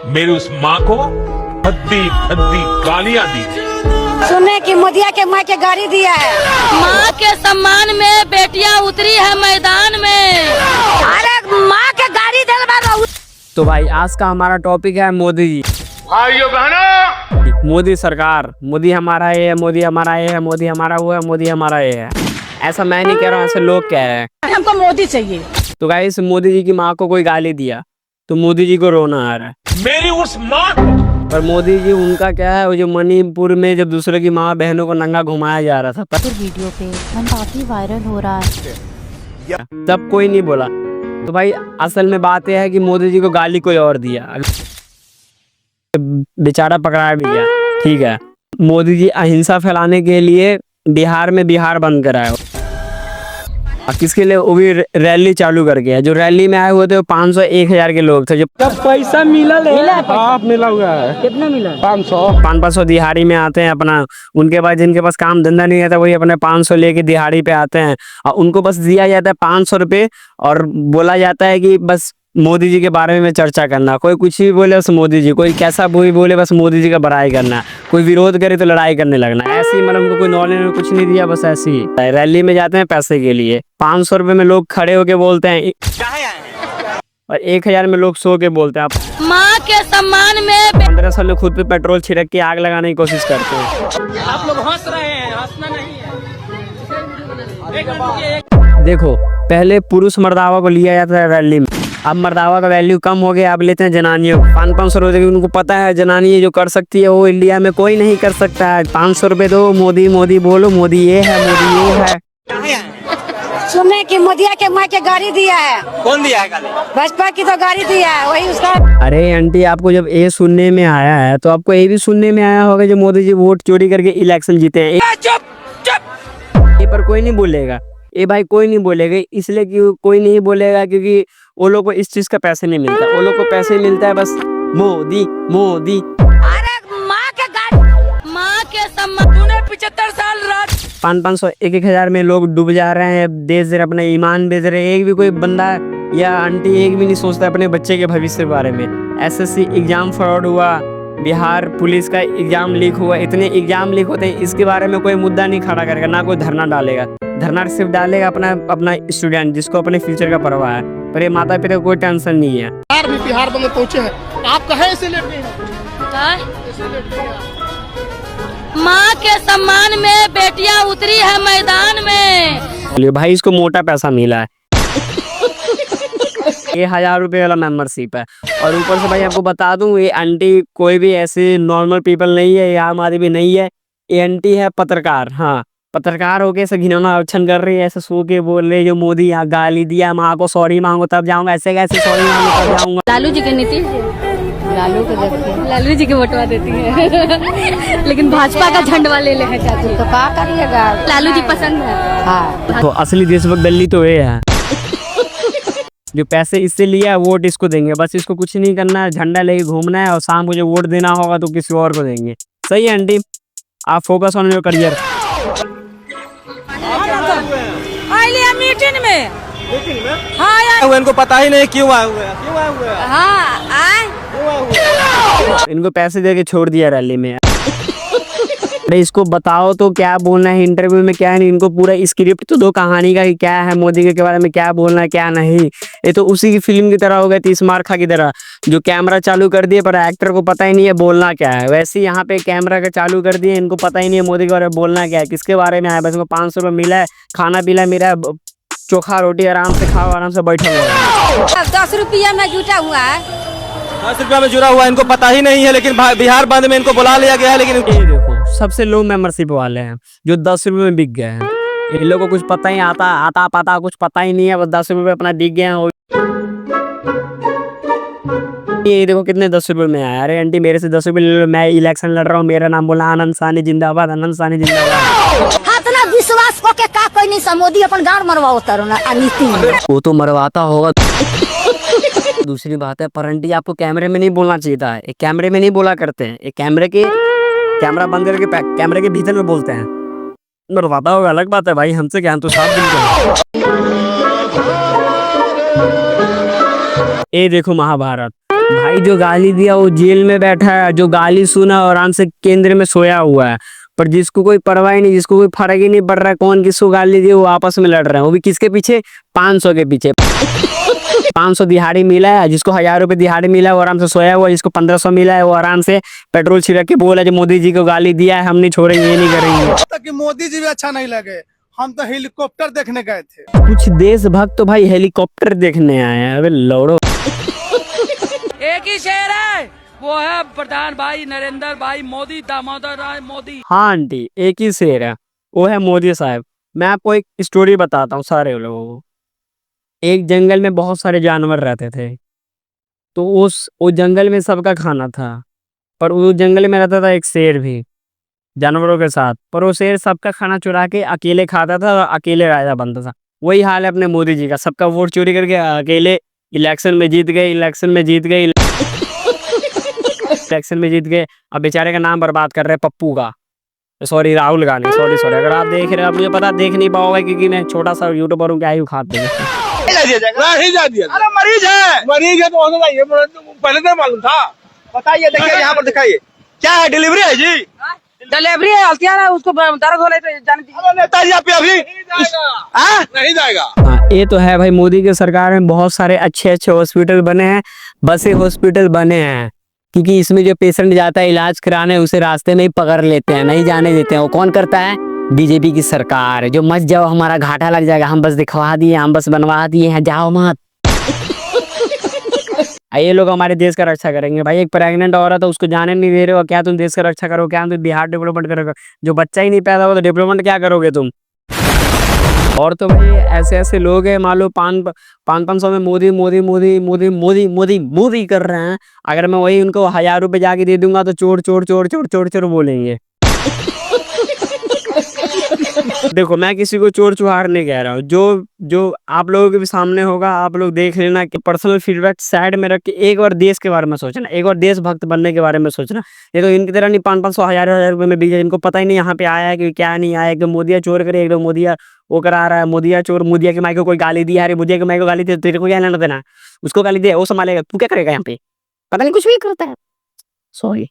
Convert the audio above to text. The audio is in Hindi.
मेरी उस माँ को भद्दी भद्दी गालियां दी। सुने कि मोदिया के माँ के गाड़ी दिया है। माँ के सम्मान में बेटियां उतरी है मैदान में। अरे माँ के गाड़ी दे तो भाई आज का हमारा टॉपिक है मोदी जी। भाइयों बहनों, मोदी सरकार, मोदी हमारा ये है, मोदी हमारा ये है, मोदी हमारा वो है, मोदी हमारा ये है। ऐसा मैं नहीं कह रहा हूँ, ऐसे लोग कह रहे हैं। हमको मोदी चाहिए। तो गाइस मोदी जी की माँ को कोई गाली दिया तो मोदी जी को रोना आ रहा है। मेरी उस माँ को। पर मोदी जी उनका क्या है, वो जो मणिपुर में जब दूसरे की माँ बहनों को नंगा घुमाया जा रहा था वीडियो पे हम काफी वायरल हो रहा है, तब कोई नहीं बोला। तो भाई असल में बात यह है कि मोदी जी को गाली कोई और दिया, बेचारा पकड़ा भी गया। ठीक है, मोदी जी अहिंसा फैलाने के लिए बिहार में बिहार बंद कराया और किसके लिए, वो भी रैली चालू कर गया। जो रैली में आए हुए थे वो 500-1000 के लोग थे। जब पैसा मिला मिला हुआ है, कितना मिला? 500 दिहाड़ी में आते हैं अपना। उनके बाद जिनके पास काम धंधा नहीं रहता वही अपने 500 लेके दिहाड़ी पे आते हैं और उनको बस दिया जाता है 500 रुपये और बोला जाता है कि बस मोदी जी के बारे में चर्चा करना। कोई कुछ भी बोले बस मोदी जी, कोई कैसा भी बोले बस मोदी जी का बड़ाई करना, कोई विरोध करे तो लड़ाई करने लगना। ऐसे ही मतलब उनको कोई नॉलेज में कुछ नहीं दिया, बस ऐसे ही रैली में जाते हैं पैसे के लिए। 500 रुपये में लोग खड़े होके बोलते हैं और 1000 में लोग सो के बोलते हैं। आप माँ के सम्मान में 15 साल में खुद पे पेट्रोल छिड़क के आग लगाने की कोशिश करते हैं। आप लोग हंस रहे हैं, हंसना नहीं है। देखो पहले पुरुष मर्दावा को लिया जाता है रैली में, अब मर्दावा का वैल्यू कम हो गया, अब लेते हैं जनानियों। 500 रुपये उनको पता है जनानी जो कर सकती है वो इंडिया में कोई नहीं कर सकता है। 500 रुपये दो, मोदी मोदी बोलो, मोदी ये है, मोदी ये है। सुने कि मोदिया के माँ के गाड़ी दिया है। कौन दिया है गाली? भाजपा की तो गाड़ी दिया है, वही उसका। अरे आंटी, आपको जब ये सुनने में आया है तो आपको ये भी सुनने में आया होगा जो मोदी जी वोट चोरी करके इलेक्शन जीते हैं। ये पर कोई नहीं बोलेगा, ये भाई कोई नहीं बोलेगा, इसलिए कि कोई नहीं बोलेगा क्योंकि वो लोग को इस चीज का पैसे नहीं मिलता। वो लोग को पैसे मिलता है बस मोदी मोदी। अरे माँ के गाड़ी, माँ के सम्मान। तूने 75 साल रात 500 1-1000 में लोग डूब जा रहे हैं, देश से अपना ईमान बेच रहे हैं। एक भी कोई बंदा या आंटी एक भी नहीं सोचता अपने बच्चे के भविष्य के बारे में। एसएससी एग्जाम फ्रॉड हुआ, बिहार पुलिस का एग्जाम लीक हुआ, इतने एग्जाम लीक होते हैं, इसके बारे में कोई मुद्दा नहीं खड़ा करेगा, ना कोई धरना डालेगा। धरना सिर्फ डालेगा अपना स्टूडेंट जिसको अपने फ्यूचर का परवाह है, पर ये माता पिता को कोई टेंशन नहीं है। बिहार में पहुंचे हैं, आप कहे इसे लेट गए हैं? माँ के सम्मान में बेटियां उतरी है मैदान में। बोलिए भाई, इसको मोटा पैसा मिला है। ये 1000 रुपये वाला मेंबरशिप है और ऊपर से भाई आपको बता दूं, ये आंटी कोई भी ऐसे नॉर्मल पीपल नहीं है, ये आम आदमी नहीं है। ये आंटी है पत्रकार। हाँ, पत्रकार होके ऐसे घिनौना ऑप्शन कर रही है, ऐसे सो के बोल रहे जो मोदी यहाँ गाली दिया, माँ को सॉरी मांगो तब जाऊंगा, ऐसे कैसे सॉरी मांगो तब जाऊंगा। लालू जी के नीतीश लालू को देखते हैं। लालू जी के वोटवा देती है लेकिन भाजपा का झंडवा ले ले है चाचू। तो क्या करिएगा, लालू जी पसंद है। हाँ तो असली देशभक्त दिल्ली तो ये है जो पैसे इससे लिया वोट इसको देंगे, बस इसको कुछ नहीं करना है, झंडा लेके घूमना है और शाम को जो वोट देना होगा तो किसी और को देंगे। सही है आंटी, आप focus on your career. Meeting में हाँ, इनको पता ही नहीं क्यों आए हुए हैं, क्यों आए हुए हैं? हाँ इनको पैसे दे के छोड़ दिया रैली में। अरे इसको बताओ तो क्या बोलना है इंटरव्यू में, क्या नहीं। इनको पूरा स्क्रिप्ट तो दो कहानी का कि क्या है मोदी के बारे में, क्या बोलना है क्या नहीं। ये तो उसी की फिल्म की तरह हो गई 30 मार्खा की तरह, जो कैमरा चालू कर दिए पर एक्टर को पता ही नहीं है बोलना क्या है। वैसे ही यहाँ पे कैमरा का चालू कर दिए, इनको पता ही नहीं है मोदी के बारे में बोलना क्या है, किसके बारे में आया। बस इनको 500 रुपये मिला है, खाना पीला मेरा, चोखा रोटी आराम से खाओ, आराम से बैठो। 10 रुपया में जुटा हुआ है। 10 रुपया में जुड़ा हुआ है, इनको पता ही नहीं है, लेकिन बिहार बंद में इनको बुला लिया गया है। लेकिन ये देखो सबसे लो मेंबरशिप वाले हैं जो 10 रुपये में बिक गए हैं। इन लोगों को कुछ पता ही आता पता कुछ पता ही नहीं है, बस 10 रुपये अपना बिक गए हैं। ये देखो कितने 10 रुपये में आया। अरे आंटी मेरे से 10 रुपये ले लो, मैं इलेक्शन लड़ रहा हूँ, मेरा नाम बोला आनंद सानी जिंदाबाद, आनंद सानी जिंदाबाद। इतना विश्वास को के का कोई नहीं समोदी अपन गांव मरवाओ तारो ना नीति। वो तो मरवाता होगा। दूसरी बात है पर आंटी आपको कैमरे में नहीं बोलना चाहिए था, एक कैमरे में नहीं बोला करते हैं, एक कैमरा बंद करके कैमरे के भीतर में बोलते हैं। मरवाता होगा अलग बात है भाई, हमसे क्या, हम तो 7 दिन के। ये देखो महाभारत, भाई जो गाली दिया वो जेल में बैठा है, जो गाली सुना और आराम से केंद्र में सोया हुआ है। पर जिसको कोई परवाह ही नहीं, जिसको कोई फर्क ही नहीं पड़ रहा है कौन किसको गाली दिए, वो आपस में लड़ रहे हैं। वो भी किसके पीछे? 500 के पीछे। 500 दिहाड़ी मिला है, जिसको 1000 रुपये दिहाड़ी मिला है वो आराम से सोया हुआ है, जिसको 1500 मिला है वो आराम से पेट्रोल छिड़क के बोला जो मोदी जी को गाली दिया है, हम नहीं छोड़ेंगे, ये नहीं करेंगे। तक कि मोदी जी भी अच्छा नहीं लगे, हम तो हेलीकॉप्टर देखने गए थे। कुछ देशभक्त तो भाई हेलीकॉप्टर देखने आए हैं। अबे लौड़ो, एक ही शहर है, वो है प्रधान भाई नरेंद्र भाई मोदी, दामोदर राय मोदी। हाँ आंटी, एक ही शेर है, वो है मोदी साहब। मैं आपको एक स्टोरी बताता हूँ सारे लोगों को। एक जंगल में बहुत सारे जानवर रहते थे, तो वो जंगल में सबका खाना था, पर वो जंगल में रहता था एक शेर भी जानवरों के साथ। पर वो शेर सबका खाना चुरा के अकेले खाता था और अकेले राजा बनता था। वही हाल है अपने मोदी जी का, सबका वोट चोरी करके अकेले इलेक्शन में जीत गए, इलेक्शन में जीत गए। अब बेचारे का नाम बर्बाद कर रहे हैं पप्पू का, सॉरी राहुल गांधी, सॉरी। अगर आप देख रहे हैं, मुझे पता देख नहीं पाओगे क्योंकि मैं छोटा सा यूट्यूबर हूँ, क्या ही उखाड़ देंगे। अरे मरीज है तो होना चाहिए, पहले तो मालूम था। बताइए, देखिए यहाँ पर दिखाइए, क्या है? डिलीवरी है जी, डिलीवरी है, हल्तियार है, उसको दर्द हो रहा है तो जाने दीजिए। नेताजी आप अभी नहीं जाएगा। हाँ, ये तो है भाई, मोदी की सरकार में बहुत सारे अच्छे हॉस्पिटल बने हैं, बसे हॉस्पिटल बने हैं, क्योंकि इसमें जो पेशेंट जाता है इलाज कराने उसे रास्ते में ही पकड़ लेते हैं, नहीं जाने देते हैं। वो कौन करता है? बीजेपी की सरकार, जो मत जाओ हमारा घाटा लग जाएगा, हम बस दिखवा दिए, हम बस बनवा दिए हैं, जाओ मत। ये लोग हमारे देश का रक्षा करेंगे भाई। एक प्रेग्नेंट औरत है, उसको जाने नहीं दे रहे हो, क्या तुम देश का रक्षा करो? क्या तुम बिहार डेवलपमेंट करोगे? जो बच्चा ही नहीं पैदा हो तो डेवलपमेंट क्या करोगे तुम? और तो भाई ऐसे लोग हैं, मान लो 500 में मोदी कर रहे हैं। अगर मैं वही उनको 1000 रुपये जाके दे दूंगा तो चोर बोलेंगे। देखो, मैं किसी को चोर चुहार नहीं कह रहा हूँ, जो आप लोगों के भी सामने होगा, आप लोग देख लेना कि पर्सनल फीडबैक साइड में रख के एक बार देश के बारे में सोचना, एक बार देशभक्त बनने के बारे में सोचना। ये तो इनकी तरह नहीं 500 1000 रुपये में बिक जाए, इनको पता ही नहीं यहाँ पे आया है कि क्या नहीं आया। एकदम मोदिया चोर करे, एकदम मोदिया वो करा रहा है, मोदिया चोर। मोदिया के माई को कोई गाली दिया, अरे मोदिया के माई को गाली दी, तेरे को क्या लेना देना? उसको गाली दे, वो संभालेगा, तू क्या करेगा यहाँ पे? पता नहीं, कुछ भी करता है। सॉरी।